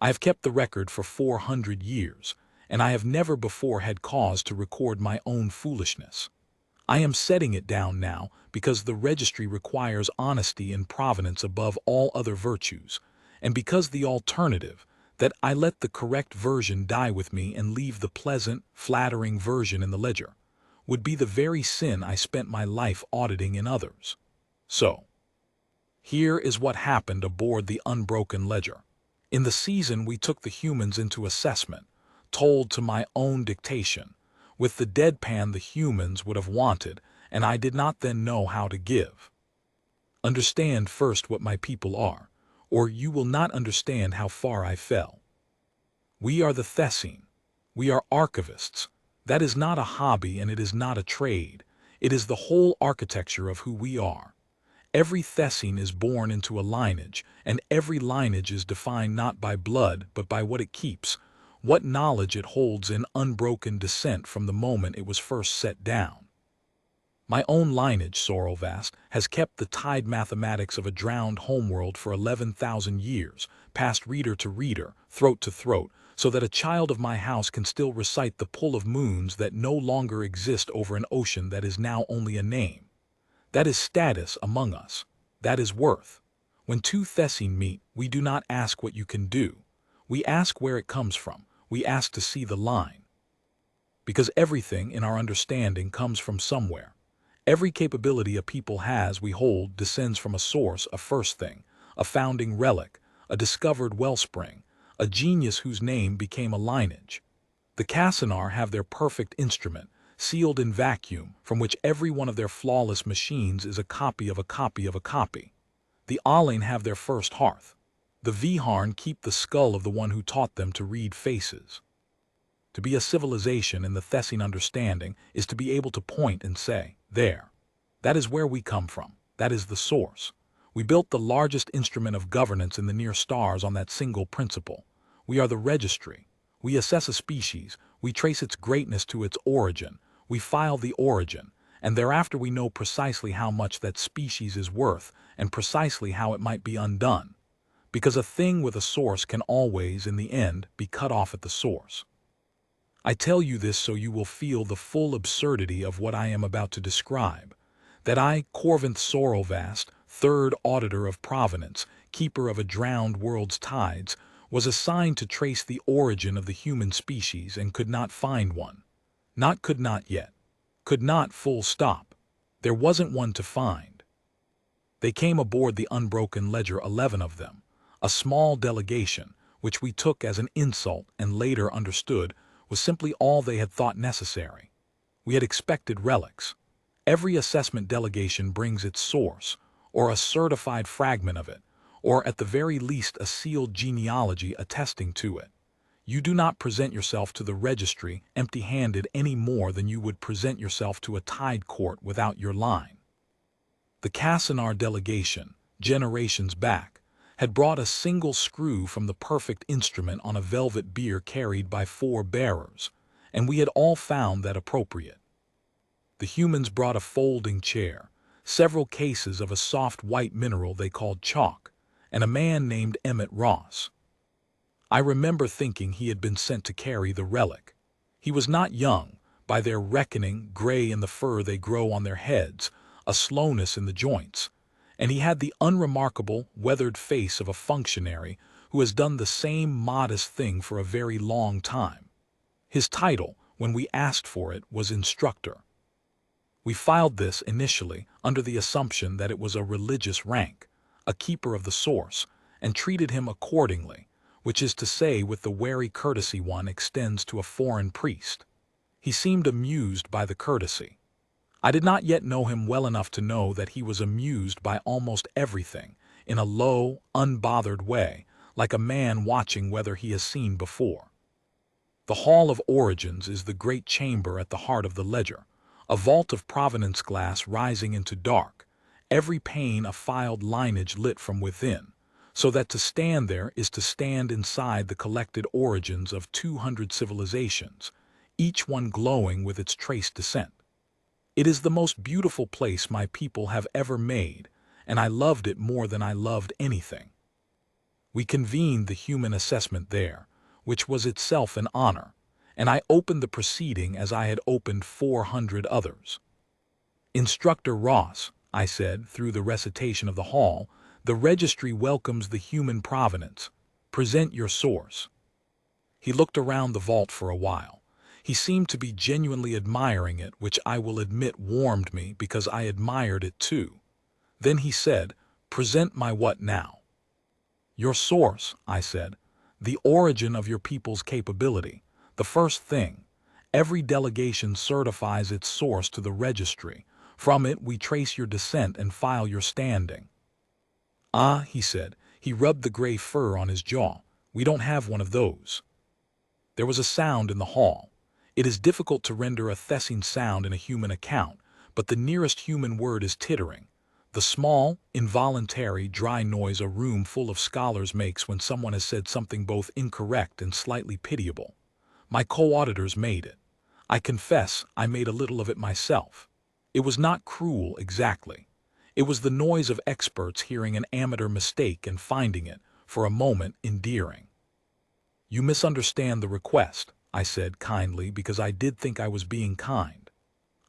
I have kept the record for 400 years, and I have never before had cause to record my own foolishness. I am setting it down now because the registry requires honesty and provenance above all other virtues, and because the alternative, that I let the correct version die with me and leave the pleasant, flattering version in the ledger, would be the very sin I spent my life auditing in others. So, here is what happened aboard the unbroken ledger. In the season we took the humans into assessment, told to my own dictation, with the deadpan the humans would have wanted, and I did not then know how to give. Understand first what my people are, or you will not understand how far I fell. We are the Thessene. We are archivists. That is not a hobby and it is not a trade. It is the whole architecture of who we are. Every Thessene is born into a lineage, and every lineage is defined not by blood but by what it keeps, what knowledge it holds in unbroken descent from the moment it was first set down. My own lineage, Sorovast, has kept the tide mathematics of a drowned homeworld for 11,000 years, passed reader to reader, throat to throat, so that a child of my house can still recite the pull of moons that no longer exist over an ocean that is now only a name. That is status among us. That is worth. When two Thessene meet, we do not ask what you can do. We ask where it comes from. We ask to see the line. Because everything in our understanding comes from somewhere. Every capability a people has, we hold, descends from a source, a first thing, a founding relic, a discovered wellspring, a genius whose name became a lineage. The Cassinar have their perfect instrument, sealed in vacuum, from which every one of their flawless machines is a copy of a copy of a copy. The Alain have their first hearth. The Viharn keep the skull of the one who taught them to read faces. To be a civilization in the Thessene understanding is to be able to point and say, there. That is where we come from. That is the source. We built the largest instrument of governance in the near stars on that single principle. We are the registry. We assess a species. We trace its greatness to its origin. We file the origin, and thereafter we know precisely how much that species is worth and precisely how it might be undone, because a thing with a source can always, in the end, be cut off at the source. I tell you this so you will feel the full absurdity of what I am about to describe, that I, Corvinth Sorovast, third auditor of provenance, keeper of a drowned world's tides, was assigned to trace the origin of the human species and could not find one. Not could not yet. Could not, full stop. There wasn't one to find. They came aboard the unbroken ledger, 11 of them, a small delegation, which we took as an insult and later understood was simply all they had thought necessary. We had expected relics. Every assessment delegation brings its source, or a certified fragment of it, or at the very least a sealed genealogy attesting to it. You do not present yourself to the registry empty-handed any more than you would present yourself to a tide court without your line. The Cassinar delegation, generations back, had brought a single screw from the perfect instrument on a velvet bier carried by 4 bearers, and we had all found that appropriate. The humans brought a folding chair, several cases of a soft white mineral they called chalk, and a man named Emmett Ross. I remember thinking he had been sent to carry the relic. He was not young, by their reckoning, gray in the fur they grow on their heads, a slowness in the joints, and he had the unremarkable, weathered face of a functionary who has done the same modest thing for a very long time. His title, when we asked for it, was instructor. We filed this initially under the assumption that it was a religious rank, a keeper of the source, and treated him accordingly, which is to say with the wary courtesy one extends to a foreign priest. He seemed amused by the courtesy. I did not yet know him well enough to know that he was amused by almost everything, in a low, unbothered way, like a man watching whether he has seen before. The Hall of Origins is the great chamber at the heart of the ledger, a vault of provenance glass rising into dark, every pane a filed lineage lit from within, so that to stand there is to stand inside the collected origins of 200 civilizations, each one glowing with its traced descent. It is the most beautiful place my people have ever made, and I loved it more than I loved anything. We convened the human assessment there, which was itself an honor, and I opened the proceeding as I had opened 400 others. "Instructor Ross," I said through the recitation of the hall, "the registry welcomes the human provenance. Present your source." He looked around the vault for a while. He seemed to be genuinely admiring it, which I will admit warmed me because I admired it too. Then he said, "Present my what now?" "Your source," I said. "The origin of your people's capability. The first thing. Every delegation certifies its source to the registry. From it we trace your descent and file your standing." "Ah," he said. He rubbed the gray fur on his jaw. "We don't have one of those." There was a sound in the hall. It is difficult to render a thessing sound in a human account, but the nearest human word is tittering, the small, involuntary, dry noise a room full of scholars makes when someone has said something both incorrect and slightly pitiable. My co-auditors made it. I confess I made a little of it myself. It was not cruel exactly. It was the noise of experts hearing an amateur mistake and finding it, for a moment, endearing. "You misunderstand the request," I said kindly, because I did think I was being kind.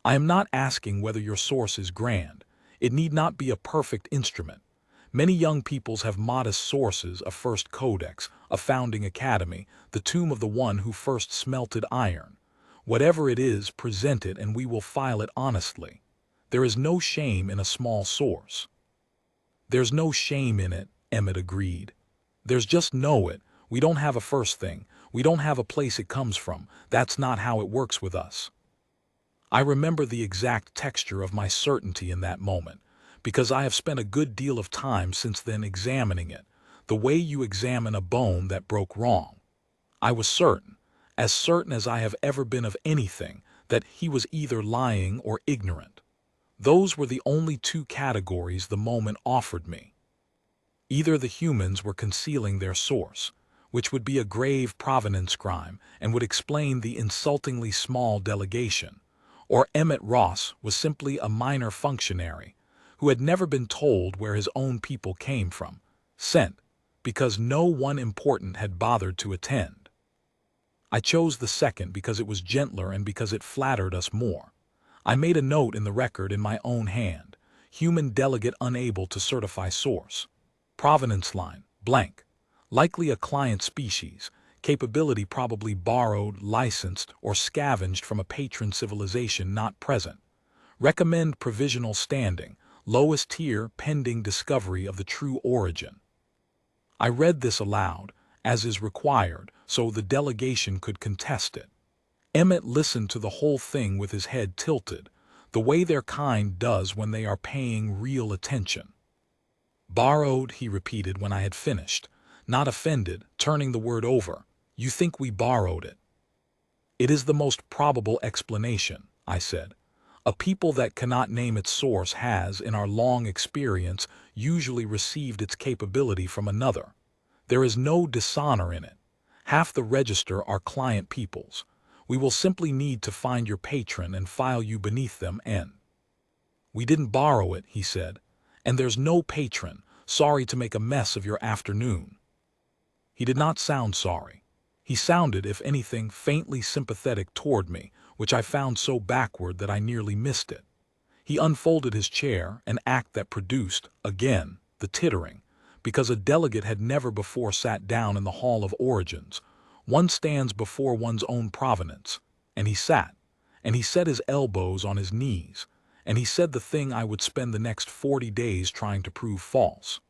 "I am not asking whether your source is grand. It need not be a perfect instrument. Many young peoples have modest sources, a first codex, a founding academy, the tomb of the one who first smelted iron. Whatever it is, present it and we will file it honestly. There is no shame in a small source." "There's no shame in it," Emmett agreed. "There's just know it. We don't have a first thing. We don't have a place it comes from. That's not how it works with us." I remember the exact texture of my certainty in that moment, because I have spent a good deal of time since then examining it, the way you examine a bone that broke wrong. I was certain, as certain as I have ever been of anything, that he was either lying or ignorant. Those were the only two categories the moment offered me. Either the humans were concealing their source, which would be a grave provenance crime and would explain the insultingly small delegation, or Emmett Ross was simply a minor functionary who had never been told where his own people came from, sent because no one important had bothered to attend. I chose the second because it was gentler and because it flattered us more. I made a note in the record in my own hand: human delegate unable to certify source. Provenance line, blank. Likely a client species. Capability probably borrowed, licensed, or scavenged from a patron civilization not present. Recommend provisional standing. Lowest tier pending discovery of the true origin. I read this aloud, as is required, so the delegation could contest it. Emmett listened to the whole thing with his head tilted, the way their kind does when they are paying real attention. "Borrowed," he repeated when I had finished, not offended, turning the word over. "You think we borrowed it?" "It is the most probable explanation," I said. "A people that cannot name its source has, in our long experience, usually received its capability from another. There is no dishonor in it. Half the register are client peoples. We will simply need to find your patron and file you beneath them and—" "We didn't borrow it," he said. "And there's no patron. Sorry to make a mess of your afternoon." He did not sound sorry. He sounded, if anything, faintly sympathetic toward me, which I found so backward that I nearly missed it. He unfolded his chair, an act that produced, again, the tittering, because a delegate had never before sat down in the Hall of Origins. One stands before one's own provenance. And he sat, and he set his elbows on his knees, and he said the thing I would spend the next 40 days trying to prove false.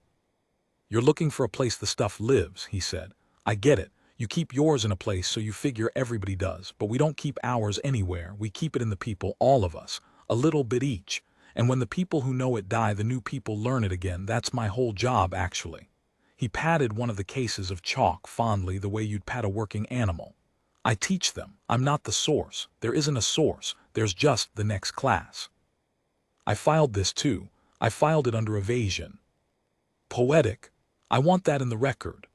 "You're looking for a place the stuff lives," he said. "I get it. You keep yours in a place so you figure everybody does, but we don't keep ours anywhere. We keep it in the people, all of us, a little bit each. And when the people who know it die, the new people learn it again. That's my whole job, actually." He patted one of the cases of chalk fondly, the way you'd pat a working animal. "I teach them. I'm not the source. There isn't a source. There's just the next class." I filed this too. I filed it under evasion. Poetic. I want that in the record.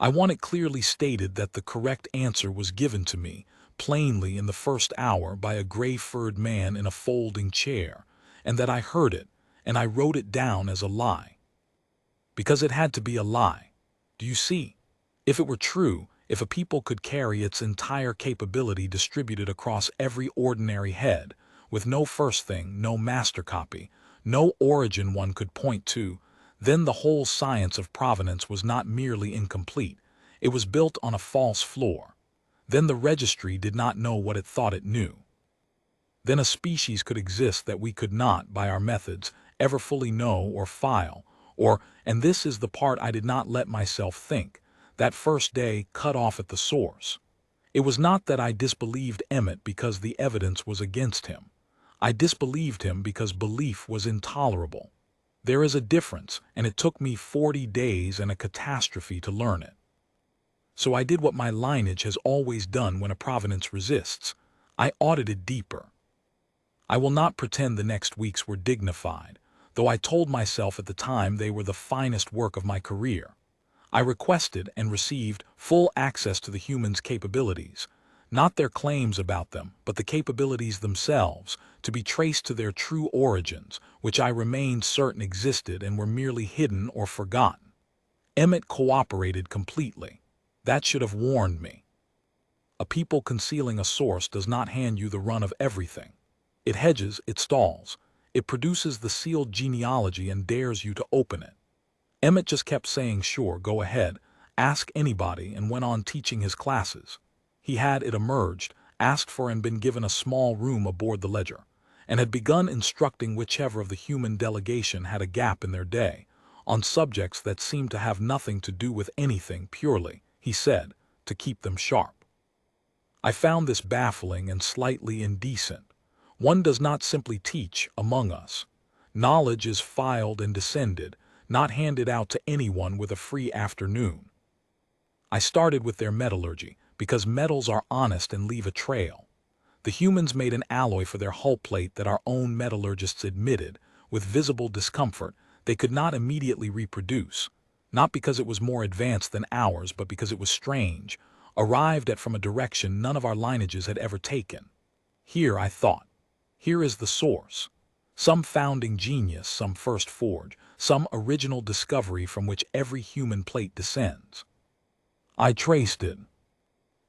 I want it clearly stated that the correct answer was given to me, plainly in the first hour, by a gray-furred man in a folding chair, and that I heard it, and I wrote it down as a lie. Because it had to be a lie. Do you see? If it were true, if a people could carry its entire capability distributed across every ordinary head, with no first thing, no master copy, no origin one could point to, then the whole science of provenance was not merely incomplete, it was built on a false floor. Then the registry did not know what it thought it knew. Then a species could exist that we could not, by our methods, ever fully know or file, or, and this is the part I did not let myself think, that first day cut off at the source. It was not that I disbelieved Emmett because the evidence was against him. I disbelieved him because belief was intolerable. There is a difference, and it took me 40 days and a catastrophe to learn it. So I did what my lineage has always done when a provenance resists. I audited deeper. I will not pretend the next weeks were dignified, though I told myself at the time they were the finest work of my career. I requested and received full access to the humans' capabilities, not their claims about them, but the capabilities themselves, to be traced to their true origins, which I remained certain existed and were merely hidden or forgotten. Emmett cooperated completely. That should have warned me. A people concealing a source does not hand you the run of everything. It hedges, it stalls, it produces the sealed genealogy and dares you to open it. Emmett just kept saying, sure, go ahead, ask anybody, and went on teaching his classes. He had, it emerged, asked for and been given a small room aboard the ledger, and had begun instructing whichever of the human delegation had a gap in their day, on subjects that seemed to have nothing to do with anything purely, he said, to keep them sharp. I found this baffling and slightly indecent. One does not simply teach among us. Knowledge is filed and descended, not handed out to anyone with a free afternoon. I started with their metallurgy, because metals are honest and leave a trail. The humans made an alloy for their hull plate that our own metallurgists admitted, with visible discomfort, they could not immediately reproduce, not because it was more advanced than ours, but because it was strange, arrived at from a direction none of our lineages had ever taken. Here, I thought, here is the source. Some founding genius, some first forge, some original discovery from which every human plate descends. I traced it.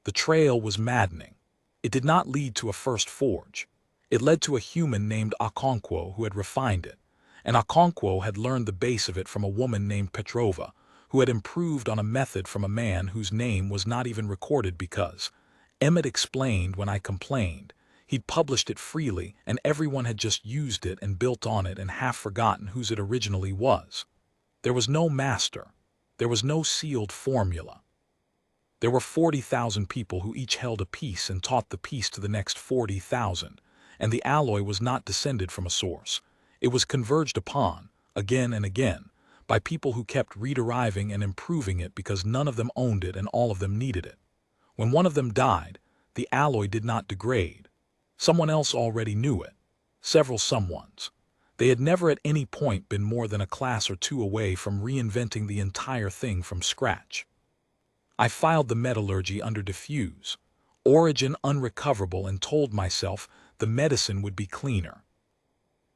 The trail was maddening. It did not lead to a first forge. It led to a human named Okonkwo who had refined it, and Okonkwo had learned the base of it from a woman named Petrova, who had improved on a method from a man whose name was not even recorded because, Emmett explained when I complained, he'd published it freely and everyone had just used it and built on it and half forgotten whose it originally was. There was no master. There was no sealed formula. There were 40,000 people who each held a piece and taught the piece to the next 40,000, and the alloy was not descended from a source. It was converged upon, again and again, by people who kept re-deriving and improving it because none of them owned it and all of them needed it. When one of them died, the alloy did not degrade. Someone else already knew it. Several someones. They had never at any point been more than a class or two away from reinventing the entire thing from scratch. I filed the metallurgy under diffuse, origin unrecoverable, and told myself the medicine would be cleaner.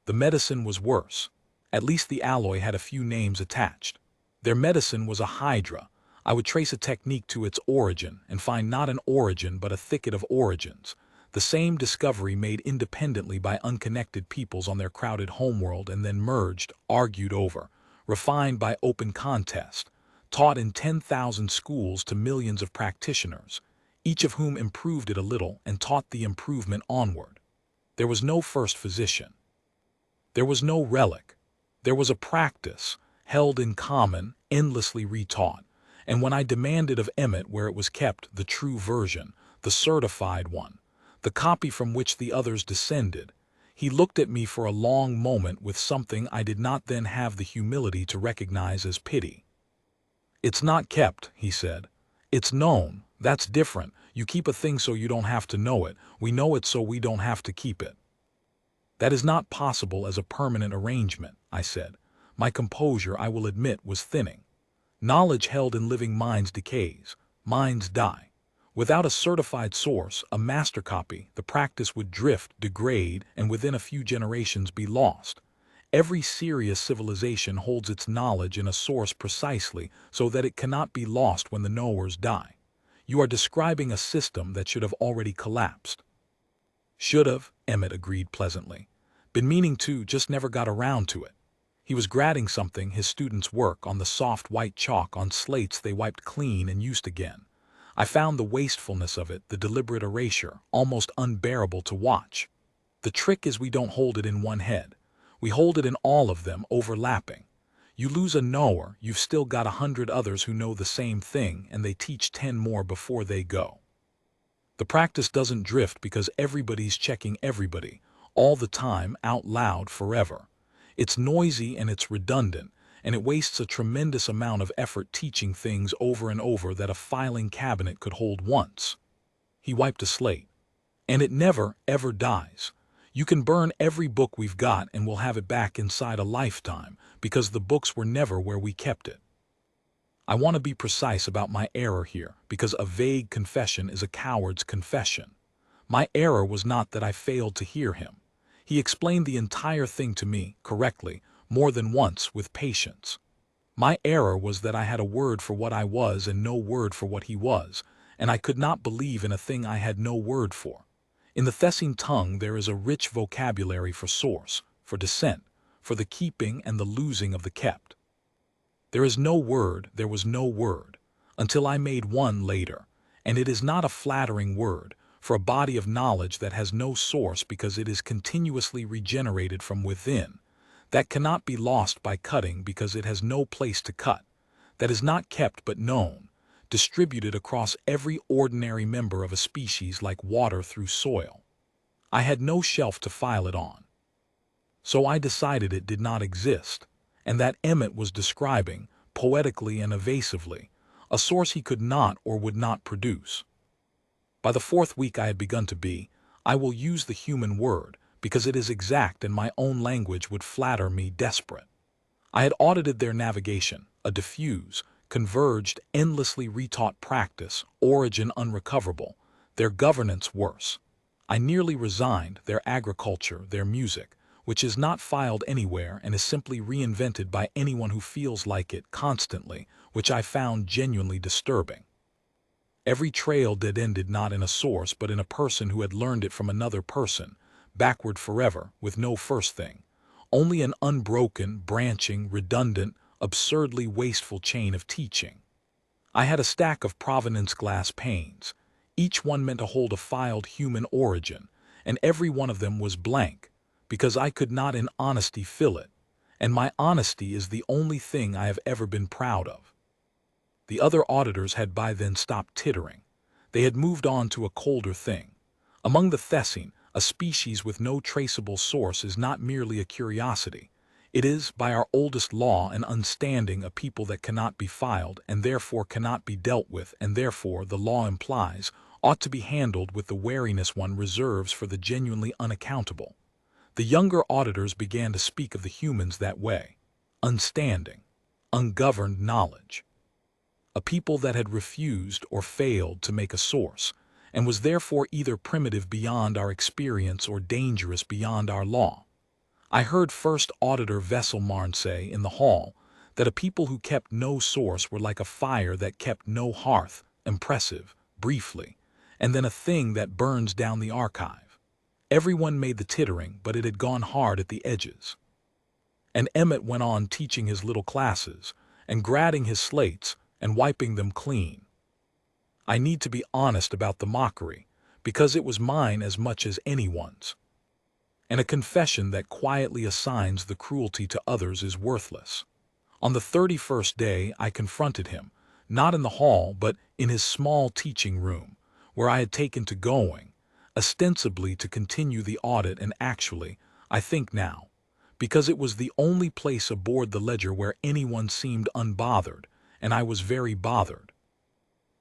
The medicine was worse. At least the alloy had a few names attached. Their medicine was a hydra. I would trace a technique to its origin and find not an origin but a thicket of origins. The same discovery made independently by unconnected peoples on their crowded homeworld and then merged, argued over, refined by open contest, taught in 10,000 schools to millions of practitioners, each of whom improved it a little and taught the improvement onward. There was no first physician. There was no relic. There was a practice, held in common, endlessly retaught, and when I demanded of Emmett where it was kept, the true version, the certified one, the copy from which the others descended, he looked at me for a long moment with something I did not then have the humility to recognize as pity. It's not kept, he said. It's known. That's different. You keep a thing so you don't have to know it. We know it so we don't have to keep it. That is not possible as a permanent arrangement, I said. My composure, I will admit, was thinning. Knowledge held in living minds decays. Minds die. Without a certified source, a master copy, the practice would drift, degrade, and within a few generations be lost. Every serious civilization holds its knowledge in a source precisely so that it cannot be lost when the knowers die. You are describing a system that should have already collapsed. Should have, Emmett agreed pleasantly. Been meaning to, just never got around to it. He was grading something, his students' work, on the soft white chalk on slates they wiped clean and used again. I found the wastefulness of it, the deliberate erasure, almost unbearable to watch. The trick is we don't hold it in one head. We hold it in all of them, overlapping. You lose a knower, you've still got 100 others who know the same thing, and they teach 10 more before they go. The practice doesn't drift because everybody's checking everybody, all the time, out loud, forever. It's noisy and it's redundant, and it wastes a tremendous amount of effort teaching things over and over that a filing cabinet could hold once. He wiped a slate. And it never, ever dies. You can burn every book we've got and we'll have it back inside a lifetime, because the books were never where we kept it. I want to be precise about my error here, because a vague confession is a coward's confession. My error was not that I failed to hear him. He explained the entire thing to me, correctly, more than once, with patience. My error was that I had a word for what I was and no word for what he was, and I could not believe in a thing I had no word for. In the Thessene tongue there is a rich vocabulary for source, for descent, for the keeping and the losing of the kept. There is no word, there was no word, until I made one later, and it is not a flattering word, for a body of knowledge that has no source because it is continuously regenerated from within, that cannot be lost by cutting because it has no place to cut, that is not kept but known, distributed across every ordinary member of a species like water through soil. I had no shelf to file it on. So I decided it did not exist, and that Emmett was describing, poetically and evasively, a source he could not or would not produce. By the 4th week I had begun to be, I will use the human word, because it is exact and my own language would flatter me, desperate. I had audited their navigation, a diffuse, converged, endlessly retaught practice, origin unrecoverable, their governance worse. I nearly resigned their agriculture, their music, which is not filed anywhere and is simply reinvented by anyone who feels like it constantly, which I found genuinely disturbing. Every trail dead-ended not in a source but in a person who had learned it from another person, backward forever, with no first thing. Only an unbroken, branching, redundant, absurdly wasteful chain of teaching. I had a stack of provenance glass panes. Each one meant to hold a filed human origin, and every one of them was blank, because I could not in honesty fill it, and my honesty is the only thing I have ever been proud of. The other auditors had by then stopped tittering. They had moved on to a colder thing. Among the Thessene, a species with no traceable source is not merely a curiosity. It is, by our oldest law and unstanding, a people that cannot be filed, and therefore cannot be dealt with, and therefore, the law implies, ought to be handled with the wariness one reserves for the genuinely unaccountable. The younger auditors began to speak of the humans that way. Unstanding, ungoverned knowledge. A people that had refused or failed to make a source, and was therefore either primitive beyond our experience or dangerous beyond our law. I heard First Auditor Vesselmarn say in the hall that a people who kept no source were like a fire that kept no hearth, impressive, briefly, and then a thing that burns down the archive. Everyone made the tittering, but it had gone hard at the edges. And Emmett went on teaching his little classes, and grading his slates, and wiping them clean. I need to be honest about the mockery, because it was mine as much as anyone's. And a confession that quietly assigns the cruelty to others is worthless. On the 31st day I confronted him, not in the hall but in his small teaching room, where I had taken to going, ostensibly to continue the audit and actually, I think now, because it was the only place aboard the ledger where anyone seemed unbothered, and I was very bothered.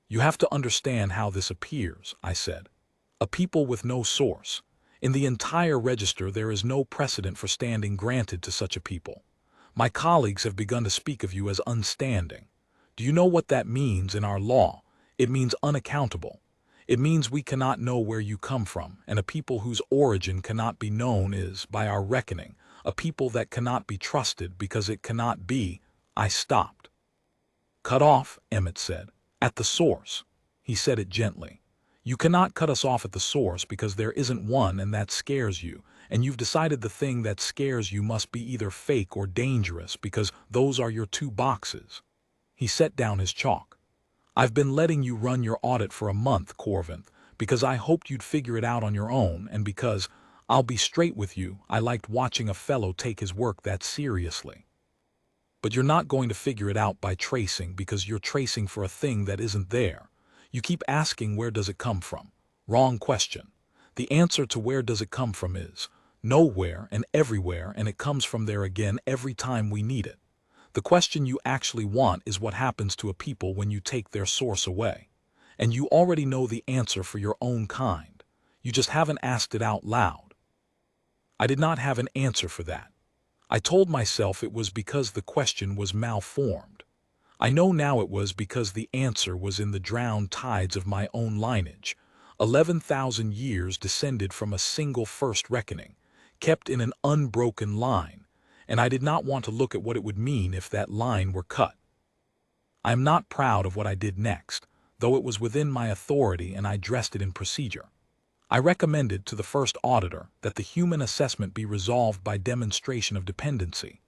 You have to understand how this appears, I said. A people with no source. In the entire register there is no precedent for standing granted to such a people. My colleagues have begun to speak of you as unstanding. Do you know what that means in our law? It means unaccountable. It means we cannot know where you come from, and a people whose origin cannot be known is, by our reckoning, a people that cannot be trusted because it cannot be. I stopped. Cut off, Emmett said. At the source. He said it gently. You cannot cut us off at the source because there isn't one, and that scares you, and you've decided the thing that scares you must be either fake or dangerous because those are your two boxes. He set down his chalk. I've been letting you run your audit for a month, Corvinth, because I hoped you'd figure it out on your own, and because, I'll be straight with you, I liked watching a fellow take his work that seriously. But you're not going to figure it out by tracing because you're tracing for a thing that isn't there. You keep asking where does it come from? Wrong question. The answer to where does it come from is nowhere and everywhere, and it comes from there again every time we need it. The question you actually want is what happens to a people when you take their source away. And you already know the answer for your own kind. You just haven't asked it out loud. I did not have an answer for that. I told myself it was because the question was malformed. I know now it was because the answer was in the drowned tides of my own lineage. 11,000 years descended from a single first reckoning, kept in an unbroken line, and I did not want to look at what it would mean if that line were cut. I am not proud of what I did next, though it was within my authority and I dressed it in procedure. I recommended to the first auditor that the human assessment be resolved by demonstration of dependency,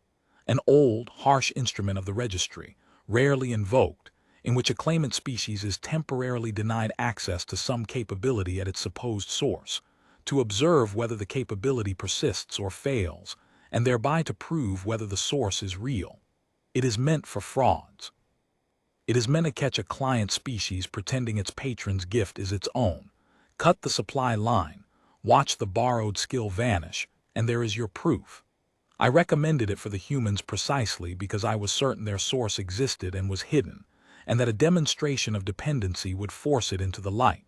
an old, harsh instrument of the registry, rarely invoked, in which a claimant species is temporarily denied access to some capability at its supposed source, to observe whether the capability persists or fails, and thereby to prove whether the source is real. It is meant for frauds. It is meant to catch a client species pretending its patron's gift is its own. Cut the supply line, watch the borrowed skill vanish, and there is your proof. I recommended it for the humans precisely because I was certain their source existed and was hidden, and that a demonstration of dependency would force it into the light.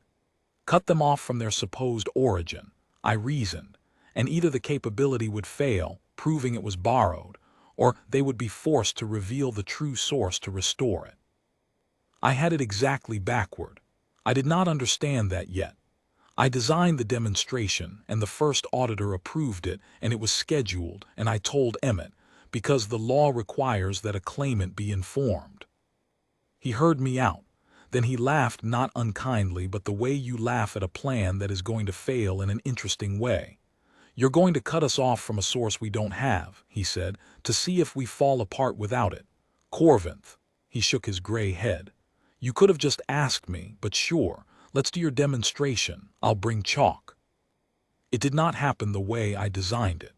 Cut them off from their supposed origin, I reasoned, and either the capability would fail, proving it was borrowed, or they would be forced to reveal the true source to restore it. I had it exactly backward. I did not understand that yet. I designed the demonstration, and the first auditor approved it, and it was scheduled, and I told Emmett, because the law requires that a claimant be informed. He heard me out. Then he laughed, not unkindly, but the way you laugh at a plan that is going to fail in an interesting way. You're going to cut us off from a source we don't have, he said, to see if we fall apart without it. Corvinth. He shook his gray head. You could have just asked me, but sure. Let's do your demonstration. I'll bring chalk. It did not happen the way I designed it.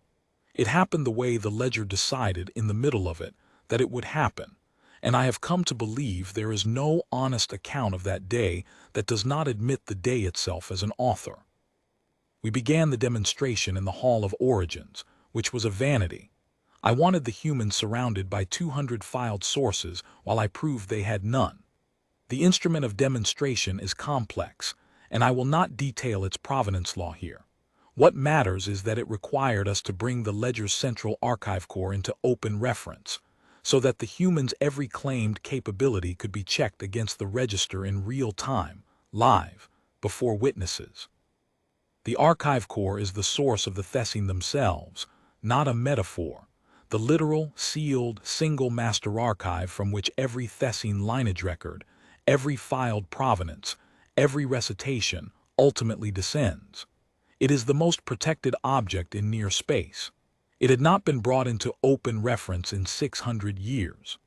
It happened the way the ledger decided in the middle of it that it would happen, and I have come to believe there is no honest account of that day that does not admit the day itself as an author. We began the demonstration in the Hall of Origins, which was a vanity. I wanted the humans surrounded by 200 filed sources while I proved they had none. The instrument of demonstration is complex, and I will not detail its provenance law here. What matters is that it required us to bring the ledger's central archive core into open reference, so that the human's every claimed capability could be checked against the register in real time, live, before witnesses. The archive core is the source of the Thessene themselves, not a metaphor, the literal, sealed, single master archive from which every Thessene lineage record, every filed provenance, every recitation ultimately descends. It is the most protected object in near space. It had not been brought into open reference in 600 years.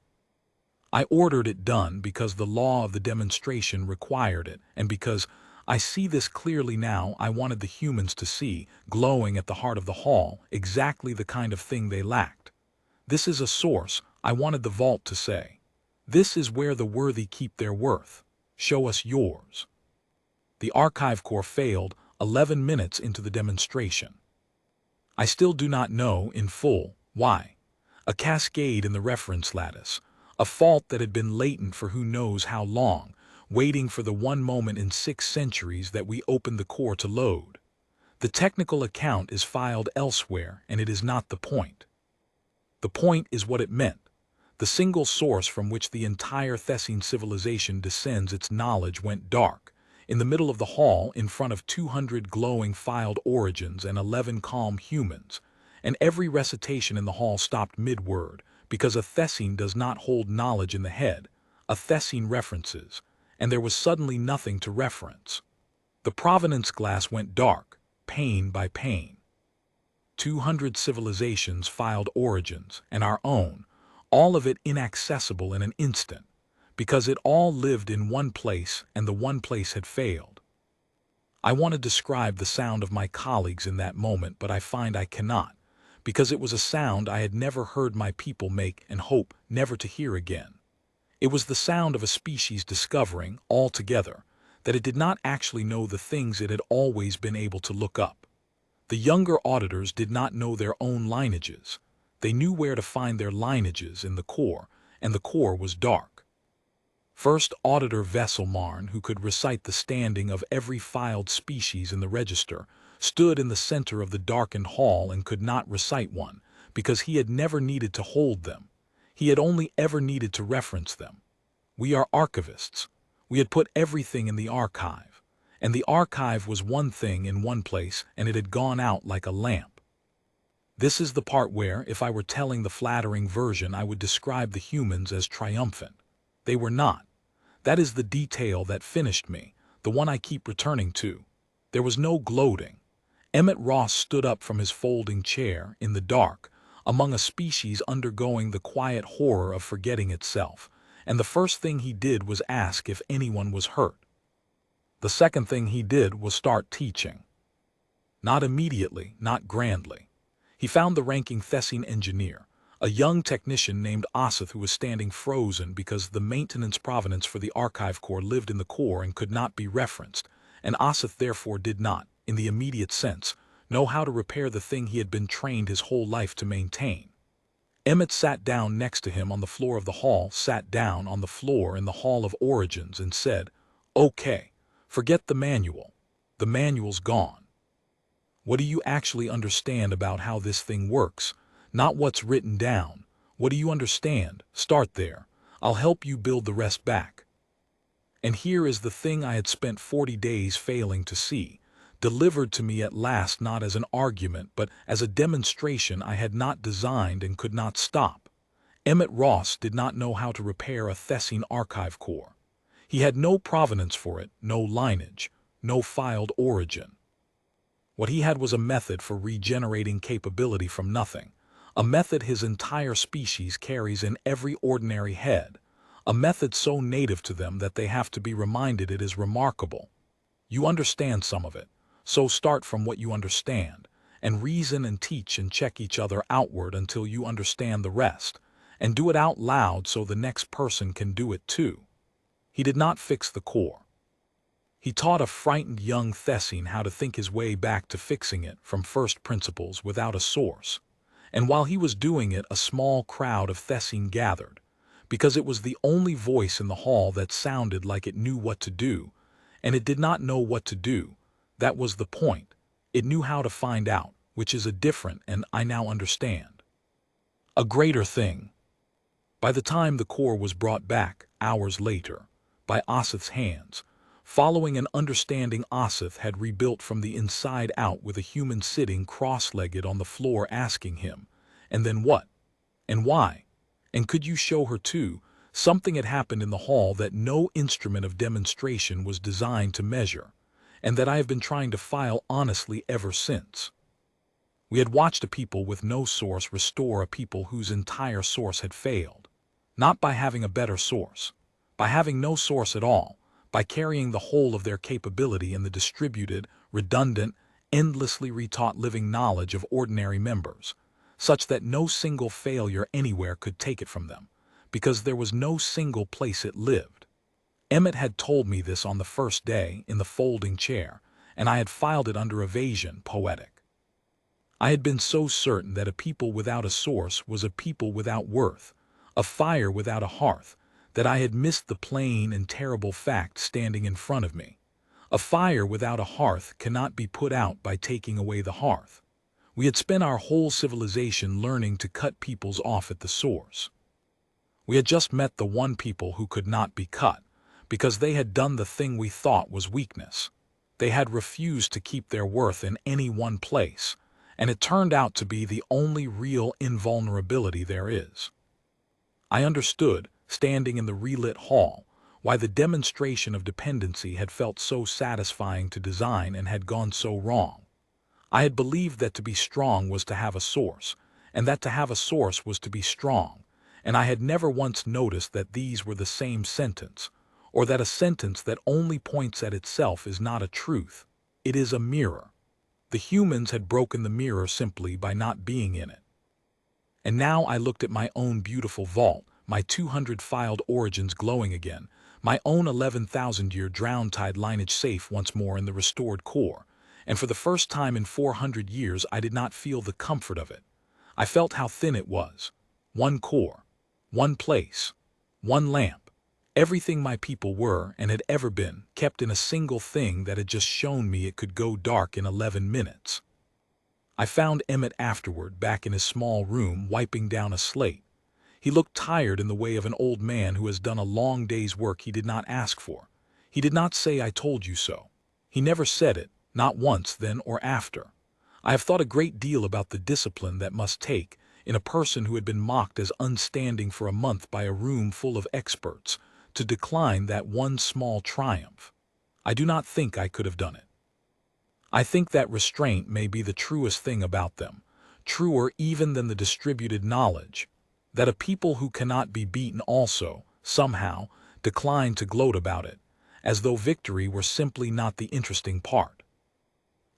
I ordered it done because the law of the demonstration required it, and because I see this clearly now. I wanted the humans to see, glowing at the heart of the hall, exactly the kind of thing they lacked. This is a source, I wanted the vault to say. This is where the worthy keep their worth. Show us yours. The archive core failed 11 minutes into the demonstration. I still do not know in full why. A cascade in the reference lattice, a fault that had been latent for who knows how long, waiting for the one moment in 6 centuries that we opened the core to load. The technical account is filed elsewhere, and it is not the point. The point is what it meant. The single source from which the entire Thessene civilization descends its knowledge went dark, in the middle of the hall in front of 200 glowing filed origins and 11 calm humans, and every recitation in the hall stopped mid-word, because a Thessene does not hold knowledge in the head, a Thessene references, and there was suddenly nothing to reference. The provenance glass went dark, pane by pane. 200 civilizations filed origins, and our own, all of it inaccessible in an instant, because it all lived in one place and the one place had failed. I want to describe the sound of my colleagues in that moment, but I find I cannot, because it was a sound I had never heard my people make and hope never to hear again. It was the sound of a species discovering, altogether, that it did not actually know the things it had always been able to look up. The younger auditors did not know their own lineages. They knew where to find their lineages in the core, and the core was dark. First Auditor Vesselmarn, who could recite the standing of every filed species in the register, stood in the center of the darkened hall and could not recite one, because he had never needed to hold them. He had only ever needed to reference them. We are archivists. We had put everything in the archive, and the archive was one thing in one place, and it had gone out like a lamp. This is the part where, if I were telling the flattering version, I would describe the humans as triumphant. They were not. That is the detail that finished me, the one I keep returning to. There was no gloating. Emmett Ross stood up from his folding chair, in the dark, among a species undergoing the quiet horror of forgetting itself, and the first thing he did was ask if anyone was hurt. The second thing he did was start teaching. Not immediately, not grandly. He found the ranking Thessene engineer, a young technician named Osith, who was standing frozen because the maintenance provenance for the archive core lived in the core and could not be referenced, and Osith therefore did not, in the immediate sense, know how to repair the thing he had been trained his whole life to maintain. Emmett sat down next to him on the floor of the hall, sat down on the floor in the Hall of Origins and said, "Okay, forget the manual. The manual's gone. What do you actually understand about how this thing works? Not what's written down. What do you understand? Start there. I'll help you build the rest back." And here is the thing I had spent 40 days failing to see, delivered to me at last not as an argument but as a demonstration I had not designed and could not stop. Emmett Ross did not know how to repair a Thessene archive core. He had no provenance for it, no lineage, no filed origin. What he had was a method for regenerating capability from nothing, a method his entire species carries in every ordinary head, a method so native to them that they have to be reminded it is remarkable. You understand some of it, so start from what you understand, and reason and teach and check each other outward until you understand the rest, and do it out loud so the next person can do it too. He did not fix the core. He taught a frightened young Thessene how to think his way back to fixing it from first principles without a source. And while he was doing it, a small crowd of Thessene gathered, because it was the only voice in the hall that sounded like it knew what to do, and it did not know what to do. That was the point. It knew how to find out, which is a different, and I now understand, a greater thing. By the time the core was brought back, hours later, by Osith's hands, following an understanding Osith had rebuilt from the inside out with a human sitting cross-legged on the floor asking him, "And then what? And why? And could you show her too?" Something had happened in the hall that no instrument of demonstration was designed to measure, and that I have been trying to file honestly ever since. We had watched a people with no source restore a people whose entire source had failed, not by having a better source, by having no source at all, by carrying the whole of their capability in the distributed, redundant, endlessly retaught living knowledge of ordinary members, such that no single failure anywhere could take it from them, because there was no single place it lived. Emmett had told me this on the first day in the folding chair, and I had filed it under evasion poetic. I had been so certain that a people without a source was a people without worth, a fire without a hearth, that I had missed the plain and terrible fact standing in front of me. A fire without a hearth cannot be put out by taking away the hearth. We had spent our whole civilization learning to cut peoples off at the source. We had just met the one people who could not be cut, because they had done the thing we thought was weakness. They had refused to keep their worth in any one place, and it turned out to be the only real invulnerability there is. I understood, standing in the relit hall, why the demonstration of dependency had felt so satisfying to design and had gone so wrong. I had believed that to be strong was to have a source, and that to have a source was to be strong, and I had never once noticed that these were the same sentence, or that a sentence that only points at itself is not a truth, it is a mirror. The humans had broken the mirror simply by not being in it. And now I looked at my own beautiful vault, my 200-filed origins glowing again, my own 11,000-year drown-tied lineage safe once more in the restored core, and for the first time in 400 years I did not feel the comfort of it. I felt how thin it was. One core, one place, one lamp. Everything my people were and had ever been, kept in a single thing that had just shown me it could go dark in 11 minutes. I found Emmett afterward back in his small room wiping down a slate. He looked tired in the way of an old man who has done a long day's work he did not ask for. He did not say "I told you so." He never said it, not once then or after. I have thought a great deal about the discipline that must take, in a person who had been mocked as unstanding for a month by a room full of experts, to decline that one small triumph. I do not think I could have done it. I think that restraint may be the truest thing about them, truer even than the distributed knowledge, that a people who cannot be beaten also, somehow, decline to gloat about it, as though victory were simply not the interesting part.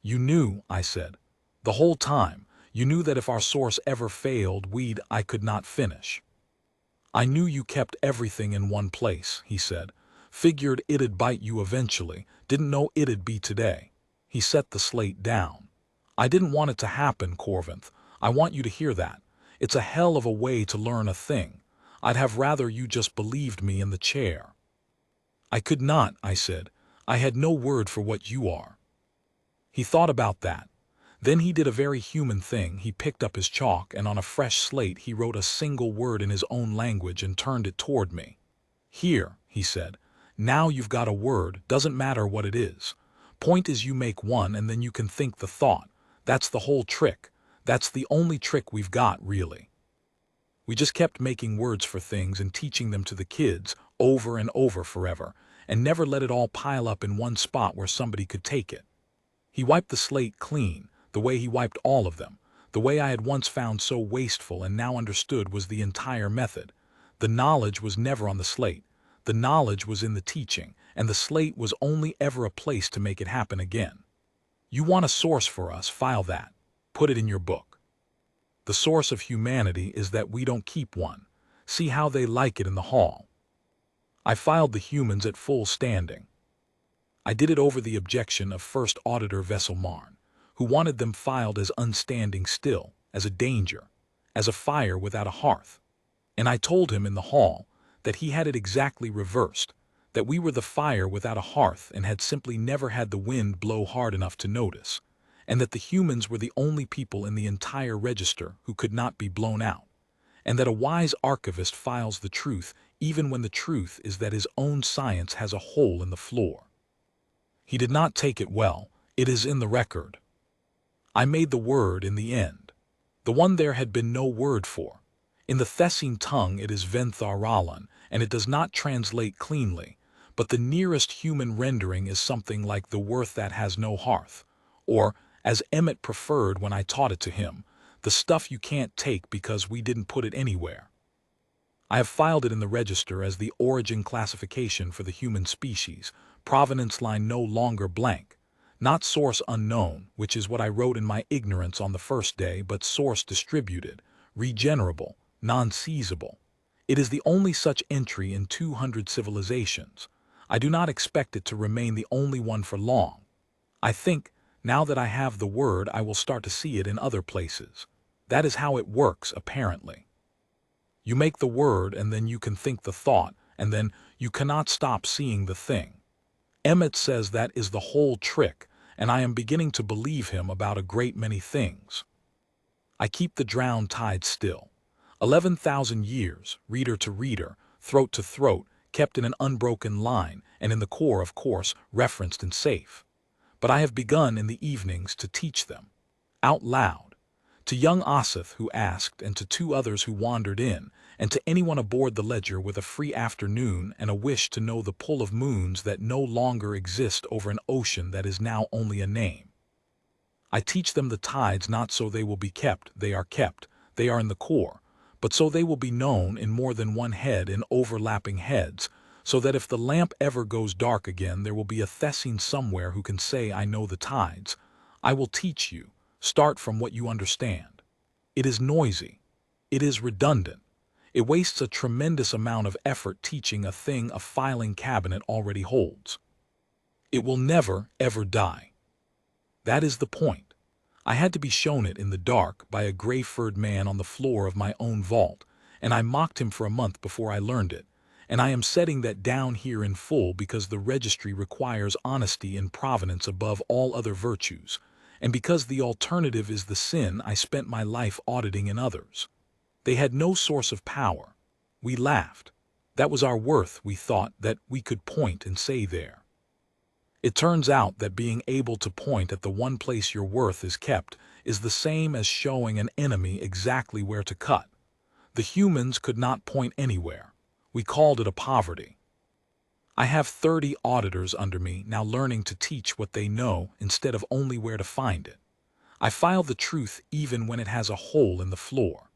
You knew, I said, the whole time, you knew that if our source ever failed, I could not finish. I knew you kept everything in one place, he said. Figured it'd bite you eventually, didn't know it'd be today. He set the slate down. I didn't want it to happen, Corvinth. I want you to hear that. It's a hell of a way to learn a thing. I'd have rather you just believed me in the chair. I could not, I said. I had no word for what you are. He thought about that. Then he did a very human thing. He picked up his chalk and on a fresh slate he wrote a single word in his own language and turned it toward me. Here, he said. Now you've got a word, doesn't matter what it is. Point is you make one and then you can think the thought. That's the whole trick. That's the only trick we've got, really. We just kept making words for things and teaching them to the kids over and over forever, and never let it all pile up in one spot where somebody could take it. He wiped the slate clean, the way he wiped all of them, the way I had once found so wasteful and now understood was the entire method. The knowledge was never on the slate. The knowledge was in the teaching, and the slate was only ever a place to make it happen again. You want a source for us, file that. Put it in your book. The source of humanity is that we don't keep one. See how they like it in the hall. I filed the humans at full standing. I did it over the objection of First Auditor Vesselmarn, who wanted them filed as unstanding still, as a danger, as a fire without a hearth. And I told him in the hall that he had it exactly reversed, that we were the fire without a hearth and had simply never had the wind blow hard enough to notice, and that the humans were the only people in the entire register who could not be blown out, and that a wise archivist files the truth even when the truth is that his own science has a hole in the floor. He did not take it well. It is in the record. I made the word in the end. The one there had been no word for. In the Thessene tongue it is Ventharalan, and it does not translate cleanly, but the nearest human rendering is something like the worth that has no hearth, or, as Emmett preferred when I taught it to him, the stuff you can't take because we didn't put it anywhere. I have filed it in the register as the origin classification for the human species, provenance line no longer blank, not source unknown, which is what I wrote in my ignorance on the first day, but source distributed, regenerable, non-seizable. It is the only such entry in 200 civilizations. I do not expect it to remain the only one for long. I think, now that I have the word, I will start to see it in other places. That is how it works, apparently. You make the word, and then you can think the thought, and then you cannot stop seeing the thing. Emmett says that is the whole trick, and I am beginning to believe him about a great many things. I keep the drown tied still. 11,000 years, reader to reader, throat to throat, kept in an unbroken line, and in the core, of course, referenced and safe. But I have begun in the evenings to teach them. out loud, to young Asif who asked, and to 2 others who wandered in, and to anyone aboard the ledger with a free afternoon and a wish to know the pull of moons that no longer exist over an ocean that is now only a name. I teach them the tides not so they will be kept, they are in the core, but so they will be known in more than one head in overlapping heads, so that if the lamp ever goes dark again there will be a Thessene somewhere who can say, I know the tides. I will teach you. Start from what you understand. It is noisy. It is redundant. It wastes a tremendous amount of effort teaching a thing a filing cabinet already holds. It will never, ever die. That is the point. I had to be shown it in the dark by a gray-furred man on the floor of my own vault, and I mocked him for a month before I learned it, and I am setting that down here in full because the registry requires honesty in provenance above all other virtues, and because the alternative is the sin I spent my life auditing in others. They had no source of power. We laughed. That was our worth, we thought, that we could point and say there. It turns out that being able to point at the one place your worth is kept is the same as showing an enemy exactly where to cut. The humans could not point anywhere. We called it a poverty. I have 30 auditors under me now learning to teach what they know instead of only where to find it. I file the truth even when it has a hole in the floor.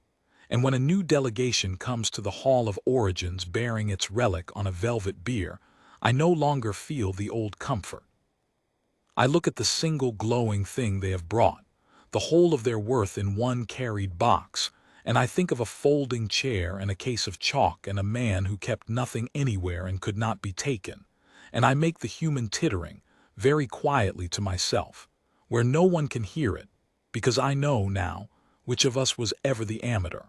And when a new delegation comes to the Hall of Origins bearing its relic on a velvet bier, I no longer feel the old comfort. I look at the single glowing thing they have brought, the whole of their worth in one carried box, and I think of a folding chair and a case of chalk and a man who kept nothing anywhere and could not be taken, and I make the human tittering, very quietly to myself, where no one can hear it, because I know now which of us was ever the amateur.